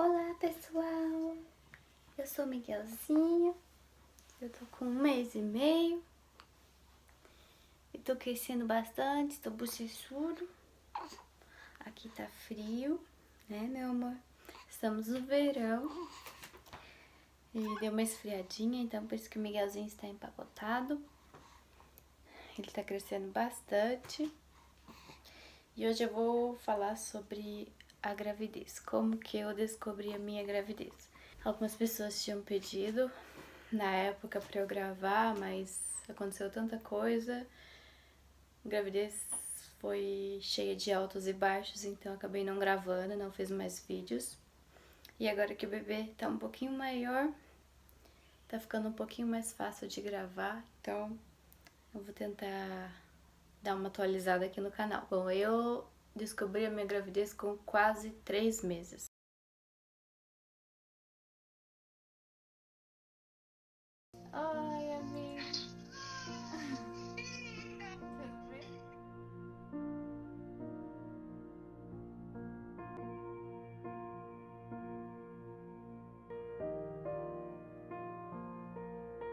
Olá pessoal, eu sou o Miguelzinho, eu tô com 1 mês e meio e tô crescendo bastante, tô bochechudo. Aqui tá frio, né meu amor? Estamos no verão e deu uma esfriadinha, então por isso que o Miguelzinho está empacotado. Ele tá crescendo bastante e hoje eu vou falar sobre a gravidez, como que eu descobri a minha gravidez. Algumas pessoas tinham pedido na época pra eu gravar, mas aconteceu tanta coisa. A gravidez foi cheia de altos e baixos, então acabei não gravando, não fiz mais vídeos. E agora que o bebê tá um pouquinho maior, tá ficando um pouquinho mais fácil de gravar, então eu vou tentar dar uma atualizada aqui no canal. Bom, eu descobri a minha gravidez com quase 3 meses. Ai, amiga.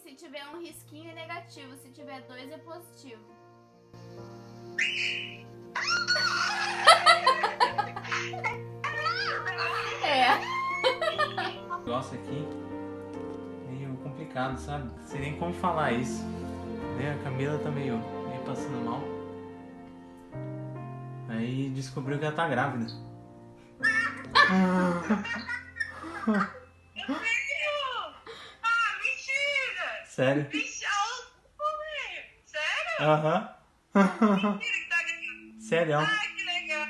Se tiver um risquinho é negativo, se tiver 2 é positivo. Negócio aqui meio complicado, sabe? Não sei nem como falar isso. Né? A Camila tá meio passando mal. Aí descobriu que ela tá grávida. Mentira! Sério? Sério? Aham. Mentira que tá grávida. Sério? Ai, que legal.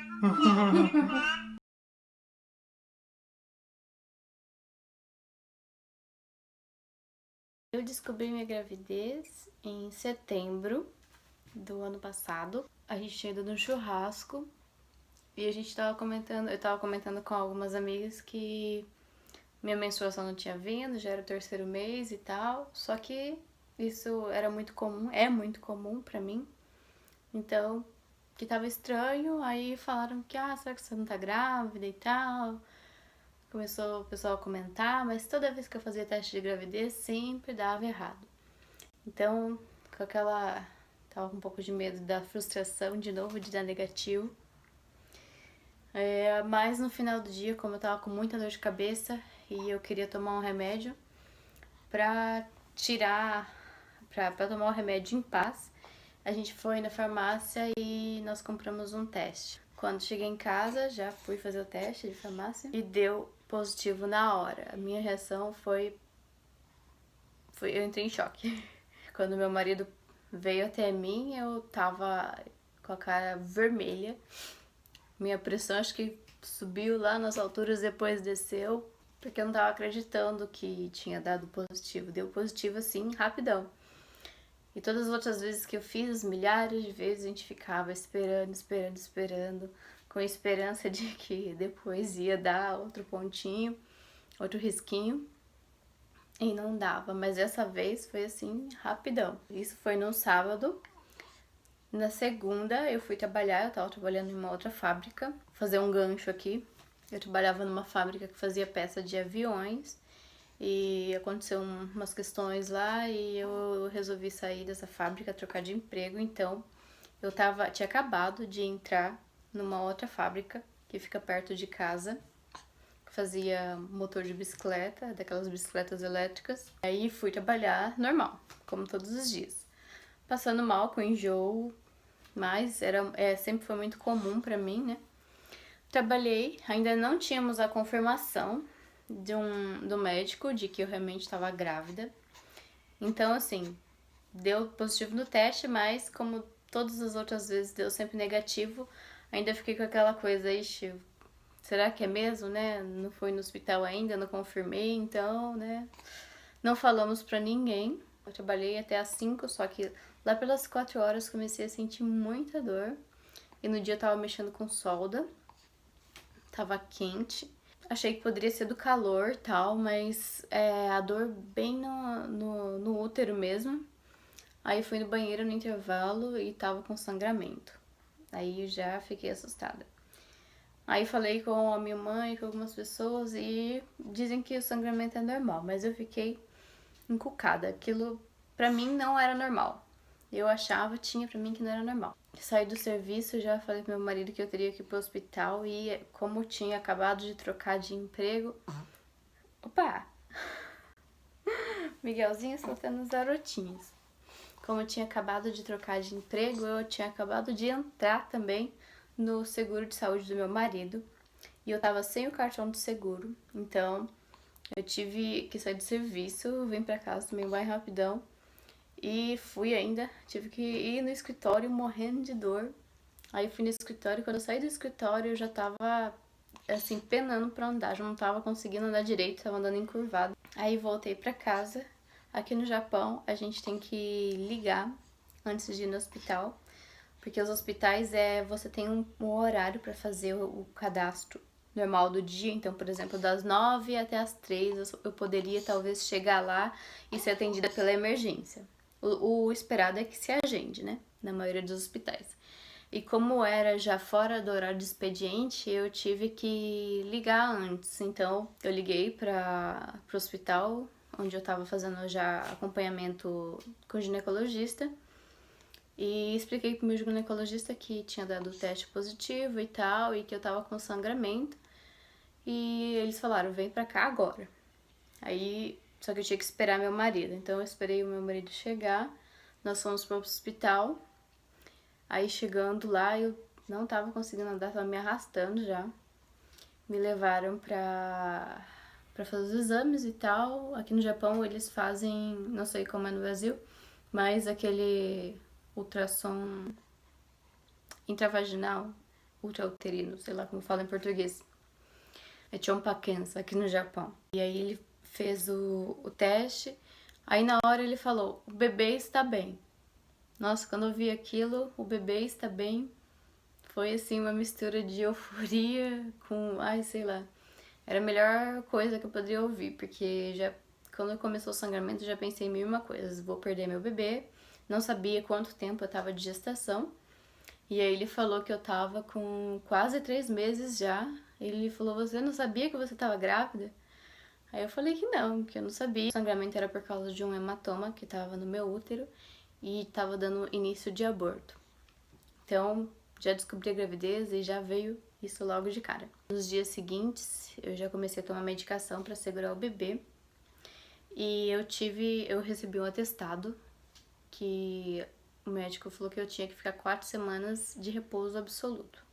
Eu descobri minha gravidez em setembro do ano passado. A gente tinha ido no churrasco e a gente tava comentando, eu tava comentando com algumas amigas que minha menstruação não tinha vindo, já era o 3º mês e tal, só que isso era muito comum, é muito comum pra mim. Então, que tava estranho, aí falaram que, será que você não tá grávida e tal? Começou o pessoal a comentar, mas toda vez que eu fazia teste de gravidez, sempre dava errado. Então, com aquela... tava com um pouco de medo da frustração de novo, de dar negativo. Mas no final do dia, como eu tava com muita dor de cabeça e eu queria tomar um remédio pra tirar... pra tomar o remédio em paz, a gente foi na farmácia e nós compramos um teste. Quando cheguei em casa, já fui fazer o teste de farmácia e deu positivo na hora. A minha reação foi eu entrei em choque. Quando meu marido veio até mim, eu tava com a cara vermelha. Minha pressão acho que subiu lá nas alturas, depois desceu, porque eu não tava acreditando que tinha dado positivo. Deu positivo assim, rapidão. E todas as outras vezes que eu fiz, milhares de vezes, a gente ficava esperando, com a esperança de que depois ia dar outro pontinho, outro risquinho, e não dava. Mas dessa vez foi assim, rapidão. Isso foi no sábado. Na segunda eu fui trabalhar, eu tava trabalhando em uma outra fábrica, fazer um gancho aqui. Eu trabalhava numa fábrica que fazia peça de aviões. E aconteceu umas questões lá e eu resolvi sair dessa fábrica, trocar de emprego. Então eu tinha acabado de entrar numa outra fábrica que fica perto de casa, que fazia motor de bicicleta, daquelas bicicletas elétricas. Aí fui trabalhar normal, como todos os dias. Passando mal com enjoo, mas sempre foi muito comum pra mim, né? Trabalhei, ainda não tínhamos a confirmação do médico de que eu realmente estava grávida. Então, assim, deu positivo no teste, mas como todas as outras vezes deu sempre negativo, ainda fiquei com aquela coisa, ixi, será que é mesmo, né? Não fui no hospital ainda, não confirmei, então, né? Não falamos pra ninguém. Eu trabalhei até às 5, só que lá pelas 4 horas comecei a sentir muita dor. E no dia eu tava mexendo com solda, tava quente. Achei que poderia ser do calor e tal, mas a dor bem no útero mesmo. Aí fui no banheiro no intervalo e tava com sangramento. Aí já fiquei assustada. Aí falei com a minha mãe, com algumas pessoas e dizem que o sangramento é normal, mas eu fiquei encucada. Aquilo pra mim não era normal. Eu achava, tinha pra mim que não era normal. Saí do serviço, já falei pro meu marido que eu teria que ir pro hospital e como tinha acabado de trocar de emprego... Opa! Miguelzinho soltando os garotinhos. Como eu tinha acabado de trocar de emprego, eu tinha acabado de entrar também no seguro de saúde do meu marido. E eu tava sem o cartão de seguro, então eu tive que sair do serviço, vim pra casa, tomei um banho rapidão e fui ainda, tive que ir no escritório morrendo de dor. Aí fui no escritório, quando eu saí do escritório eu já tava assim, penando pra andar, já não tava conseguindo andar direito, tava andando encurvado. Aí voltei pra casa. Aqui no Japão a gente tem que ligar antes de ir no hospital, porque os hospitais você tem um horário pra fazer o cadastro normal do dia. Então, por exemplo, das 9 até as 3 eu poderia talvez chegar lá e ser atendida pela emergência. O esperado é que se agende, né? Na maioria dos hospitais. E como era já fora do horário de expediente, eu tive que ligar antes. Então, eu liguei para o hospital, onde eu estava fazendo já acompanhamento com o ginecologista. E expliquei pro meu ginecologista que tinha dado o teste positivo e tal, e que eu tava com sangramento. E eles falaram, vem pra cá agora. Aí, só que eu tinha que esperar meu marido. Então eu esperei o meu marido chegar, nós fomos pro hospital. Aí chegando lá, eu não tava conseguindo andar, tava me arrastando já. Me levaram pra fazer os exames e tal. Aqui no Japão eles fazem, não sei como é no Brasil, mas aquele ultrassom intravaginal, ultrauterino, sei lá como fala em português. É Chonpakensa aqui no Japão. E aí ele fez o teste, aí na hora ele falou, o bebê está bem. Nossa, quando eu vi aquilo, o bebê está bem, foi assim uma mistura de euforia com, ai, sei lá. Era a melhor coisa que eu poderia ouvir, porque já quando começou o sangramento, eu já pensei em mil e uma coisas. Vou perder meu bebê, não sabia quanto tempo eu tava de gestação. E aí ele falou que eu tava com quase 3 meses já. Ele falou, você não sabia que você tava grávida? Aí eu falei que eu não sabia. O sangramento era por causa de um hematoma que tava no meu útero e tava dando início de aborto. Então, já descobri a gravidez e já veio isso logo de cara. Nos dias seguintes, eu já comecei a tomar medicação para segurar o bebê. E eu recebi um atestado que o médico falou que eu tinha que ficar 4 semanas de repouso absoluto.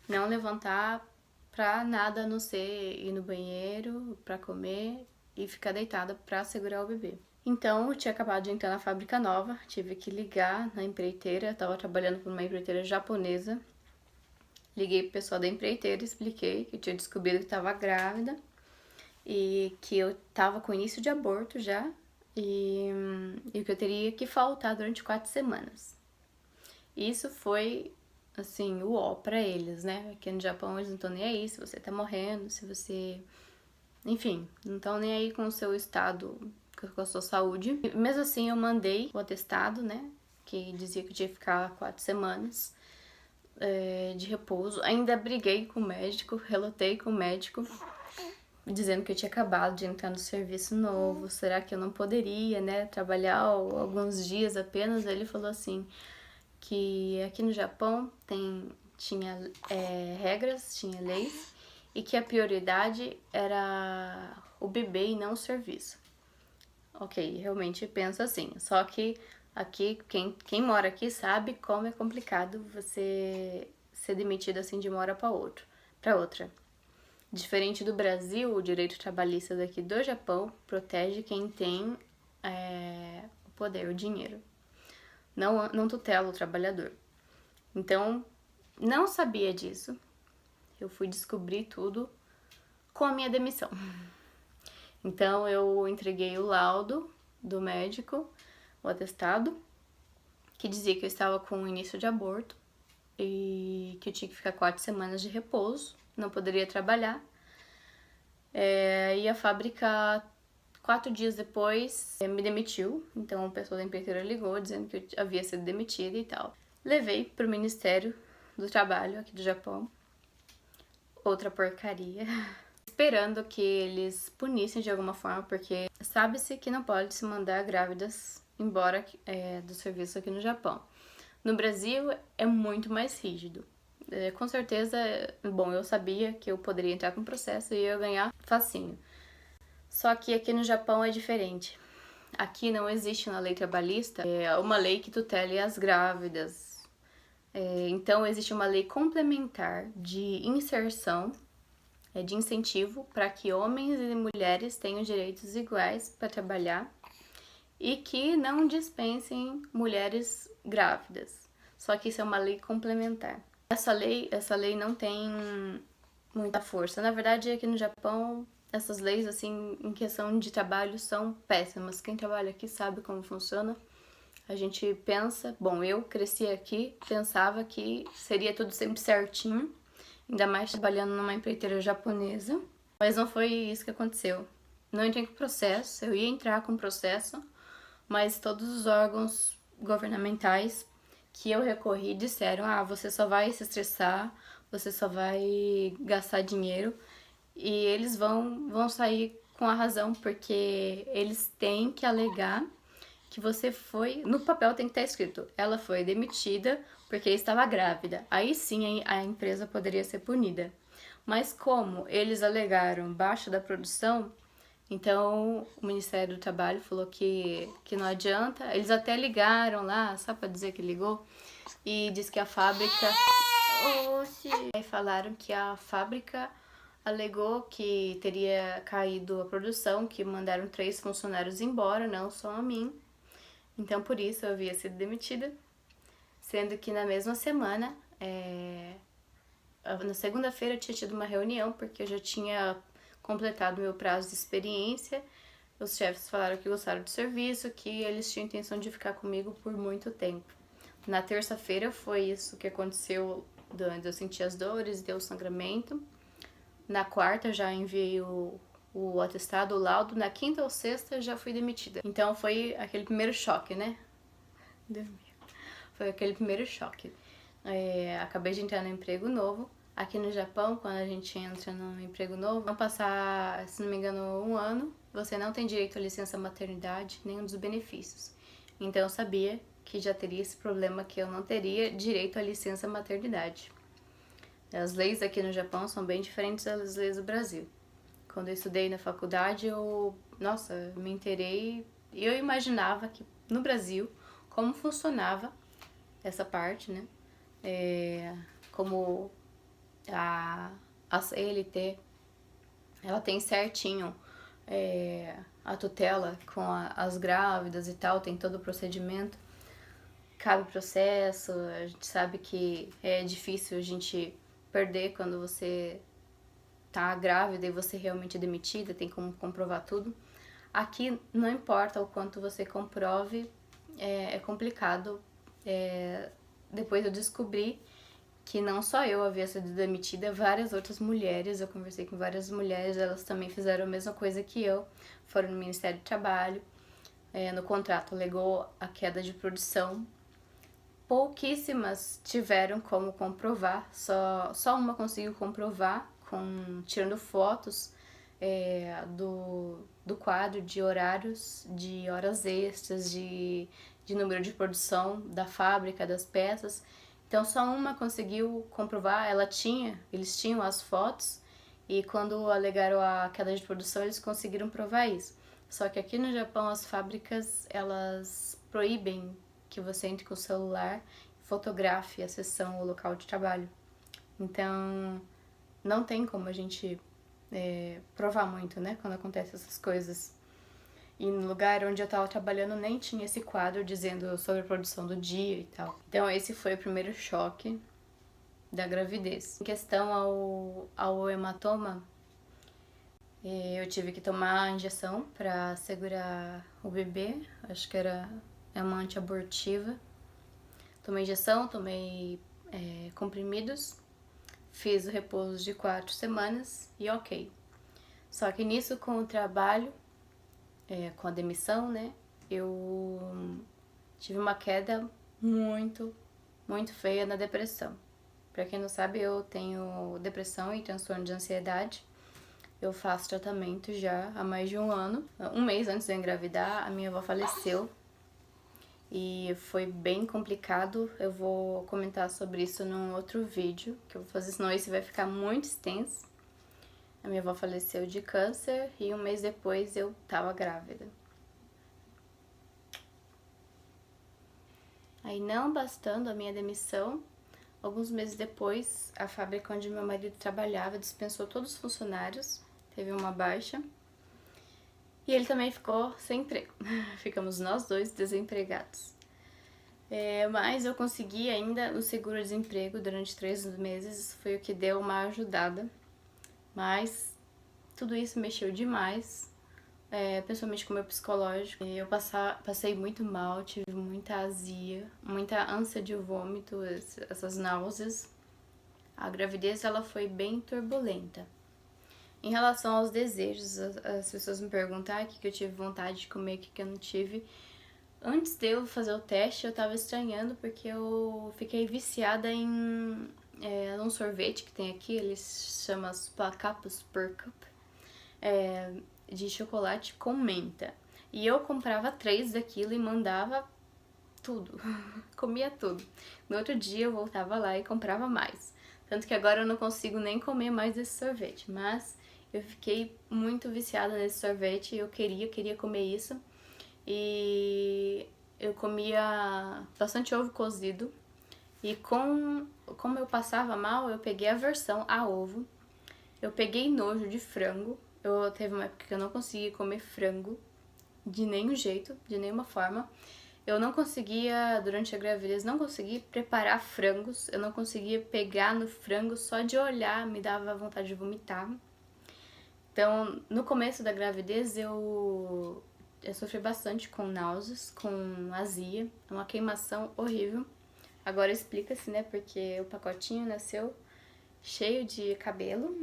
Não levantar pra nada a não ser ir no banheiro, pra comer e ficar deitada pra segurar o bebê. Então, eu tinha acabado de entrar na fábrica nova, tive que ligar na empreiteira, eu tava trabalhando por uma empreiteira japonesa. Liguei pro pessoal da empreiteira, expliquei que eu tinha descoberto que tava grávida e que eu tava com início de aborto já e que eu teria que faltar durante 4 semanas. Isso foi, assim, o ó pra eles, né? Aqui no Japão eles não estão nem aí se você tá morrendo, se você... Enfim, não estão nem aí com o seu estado, com a sua saúde. E mesmo assim, eu mandei o atestado, né? Que dizia que eu tinha que ficar 4 semanas de repouso. Ainda briguei com o médico, relutei com o médico, dizendo que eu tinha acabado de entrar no serviço novo. Será que eu não poderia, né? Trabalhar alguns dias apenas? Aí ele falou assim, que aqui no Japão tinha regras, tinha leis, e que a prioridade era o bebê e não o serviço. Ok, realmente penso assim. Só que aqui, quem mora aqui sabe como é complicado você ser demitido assim de uma hora para outra. Diferente do Brasil, o direito trabalhista daqui do Japão protege quem tem o poder, o dinheiro. Não tutela o trabalhador. Então, não sabia disso. Eu fui descobrir tudo com a minha demissão. Então, eu entreguei o laudo do médico, o atestado, que dizia que eu estava com início de aborto e que eu tinha que ficar 4 semanas de repouso, não poderia trabalhar. E a fábrica, 4 dias depois, me demitiu. Então, o pessoal da empreiteira ligou dizendo que eu havia sido demitida e tal. Levei pro Ministério do Trabalho aqui do Japão outra porcaria. Esperando que eles punissem de alguma forma, porque sabe-se que não pode se mandar grávidas embora do serviço aqui no Japão. No Brasil é muito mais rígido. Com certeza, bom, eu sabia que eu poderia entrar com processo e eu ia ganhar facinho. Só que aqui no Japão é diferente. Aqui não existe na lei trabalhista uma lei que tutele as grávidas. Então existe uma lei complementar de inserção, de incentivo para que homens e mulheres tenham direitos iguais para trabalhar e que não dispensem mulheres grávidas. Só que isso é uma lei complementar. Essa lei não tem muita força. Na verdade, aqui no Japão, essas leis, assim, em questão de trabalho, são péssimas. Quem trabalha aqui sabe como funciona. A gente pensa, bom, eu cresci aqui, pensava que seria tudo sempre certinho, ainda mais trabalhando numa empreiteira japonesa. Mas não foi isso que aconteceu. Não entrei com processo, eu ia entrar com processo, mas todos os órgãos governamentais que eu recorri disseram: você só vai se estressar, você só vai gastar dinheiro, e eles vão sair com a razão, porque eles têm que alegar que você foi... No papel tem que estar escrito: ela foi demitida porque estava grávida. Aí sim a empresa poderia ser punida. Mas como eles alegaram baixa da produção, então o Ministério do Trabalho falou que não adianta. Eles até ligaram lá, só para dizer que ligou, e disse que a fábrica... Aí falaram que a fábrica alegou que teria caído a produção, que mandaram 3 funcionários embora, não só a mim. Então por isso eu havia sido demitida, sendo que na mesma semana, na segunda-feira eu tinha tido uma reunião, porque eu já tinha completado meu prazo de experiência. Os chefes falaram que gostaram do serviço, que eles tinham intenção de ficar comigo por muito tempo. Na terça-feira foi isso que aconteceu, eu senti as dores, deu sangramento. Na quarta eu já enviei o atestado, o laudo. Na quinta ou sexta eu já fui demitida. Então foi aquele primeiro choque, né? Foi aquele primeiro choque. Acabei de entrar no emprego novo. Aqui no Japão, quando a gente entra no emprego novo, não passar, se não me engano, 1 ano, você não tem direito à licença maternidade, nenhum dos benefícios. Então eu sabia que já teria esse problema, que eu não teria direito à licença maternidade. As leis aqui no Japão são bem diferentes das leis do Brasil. Quando eu estudei na faculdade, nossa, me inteirei, e eu imaginava que no Brasil, como funcionava essa parte, né? Como a CLT, ela tem certinho a tutela com as grávidas e tal, tem todo o procedimento. Cabe processo, a gente sabe que é difícil a gente perder quando você tá grávida e você realmente é demitida, tem como comprovar tudo. Aqui não importa o quanto você comprove, é complicado. Depois eu descobri que não só eu havia sido demitida, várias outras mulheres, eu conversei com várias mulheres, elas também fizeram a mesma coisa que eu, foram no Ministério do Trabalho, no contrato alegou a queda de produção. Pouquíssimas tiveram como comprovar, só uma conseguiu comprovar, tirando fotos do quadro de horários, de horas extras, de número de produção da fábrica, das peças. Então só uma conseguiu comprovar, eles tinham as fotos, e quando alegaram a queda de produção eles conseguiram provar isso. Só que aqui no Japão as fábricas, elas proíbem que você entre com o celular e fotografe a seção ou local de trabalho. Então não tem como a gente provar muito, né, quando acontecem essas coisas. E no lugar onde eu tava trabalhando nem tinha esse quadro dizendo sobre a produção do dia e tal. Então esse foi o primeiro choque da gravidez. Em questão ao hematoma, eu tive que tomar injeção para segurar o bebê, acho que é uma antiabortiva. Tomei injeção, tomei comprimidos, fiz o repouso de 4 semanas e ok. Só que nisso, com o trabalho, com a demissão, né, eu tive uma queda muito, muito feia na depressão. Pra quem não sabe, eu tenho depressão e transtorno de ansiedade. Eu faço tratamento já há mais de um ano. Um mês antes de eu engravidar, a minha avó faleceu. E foi bem complicado. Eu vou comentar sobre isso num outro vídeo que eu vou fazer, senão esse vai ficar muito extenso. A minha avó faleceu de câncer e um mês depois eu tava grávida. Aí, não bastando a minha demissão, alguns meses depois, a fábrica onde meu marido trabalhava dispensou todos os funcionários, teve uma baixa. E ele também ficou sem emprego. Ficamos nós dois desempregados. Mas eu consegui ainda o seguro-desemprego durante 3 meses, foi o que deu uma ajudada. Mas tudo isso mexeu demais, principalmente com o meu psicológico. Eu passei muito mal, tive muita azia, muita ânsia de vômito, essas náuseas. A gravidez ela foi bem turbulenta. Em relação aos desejos, as pessoas me perguntam o que eu tive vontade de comer, o que eu não tive. Antes de eu fazer o teste, eu tava estranhando porque eu fiquei viciada em um sorvete que tem aqui, ele se chama Placapus Per Cup, de chocolate com menta. E eu comprava 3 daquilo e mandava tudo, comia tudo. No outro dia eu voltava lá e comprava mais. Tanto que agora eu não consigo nem comer mais esse sorvete, mas eu fiquei muito viciada nesse sorvete, eu queria comer isso. E eu comia bastante ovo cozido. E como eu passava mal, eu peguei aversão a ovo. Eu peguei nojo de frango. Teve uma época que eu não conseguia comer frango de nenhum jeito, de nenhuma forma. Eu não conseguia, durante a gravidez, não conseguia preparar frangos. Eu não conseguia pegar no frango, só de olhar me dava vontade de vomitar. Então, no começo da gravidez, eu sofri bastante com náuseas, com azia, uma queimação horrível. Agora explica-se, né, porque o pacotinho nasceu cheio de cabelo.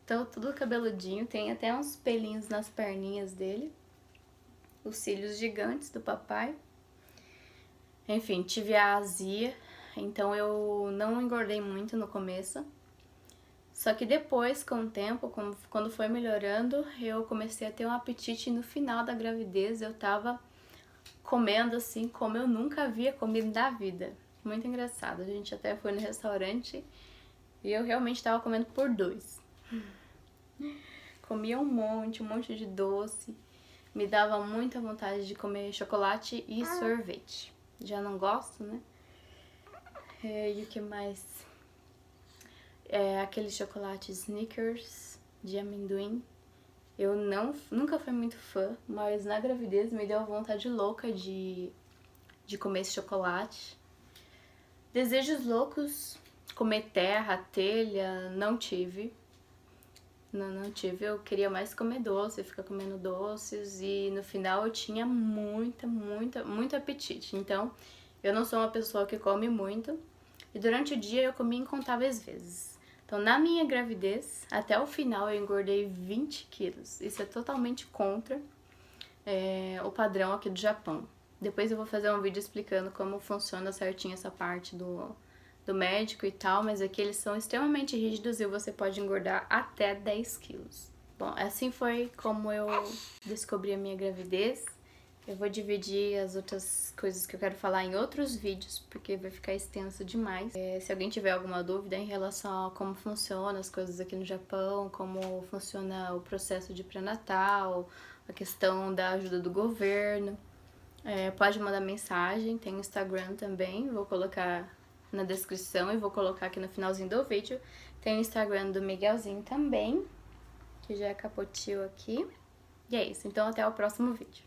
Então, tudo cabeludinho, tem até uns pelinhos nas perninhas dele. Os cílios gigantes do papai. Enfim, tive a azia, então eu não engordei muito no começo. Só que depois, com o tempo, quando foi melhorando, eu comecei a ter um apetite e no final da gravidez eu tava comendo assim como eu nunca havia comido na vida. Muito engraçado, a gente até foi no restaurante e eu realmente tava comendo por 2. Comia um monte de doce, me dava muita vontade de comer chocolate e sorvete. Já não gosto, né? E o que mais? Aquele chocolate Snickers de amendoim. Eu nunca fui muito fã, mas na gravidez me deu uma vontade louca de comer esse chocolate. Desejos loucos, comer terra, telha, não tive. Não tive, eu queria mais comer doce, ficar comendo doces e no final eu tinha muito apetite. Então, eu não sou uma pessoa que come muito e durante o dia eu comi incontáveis vezes. Então, na minha gravidez, até o final eu engordei 20 quilos. Isso é totalmente contra o padrão aqui do Japão. Depois eu vou fazer um vídeo explicando como funciona certinho essa parte do médico e tal, mas aqui eles são extremamente rígidos e você pode engordar até 10 quilos. Bom, assim foi como eu descobri a minha gravidez. Eu vou dividir as outras coisas que eu quero falar em outros vídeos, porque vai ficar extenso demais. Se alguém tiver alguma dúvida em relação a como funcionam as coisas aqui no Japão, como funciona o processo de pré-natal, a questão da ajuda do governo, pode mandar mensagem, tem o Instagram também, vou colocar na descrição e vou colocar aqui no finalzinho do vídeo. Tem o Instagram do Miguelzinho também, que já capotiu aqui. E é isso, então até o próximo vídeo.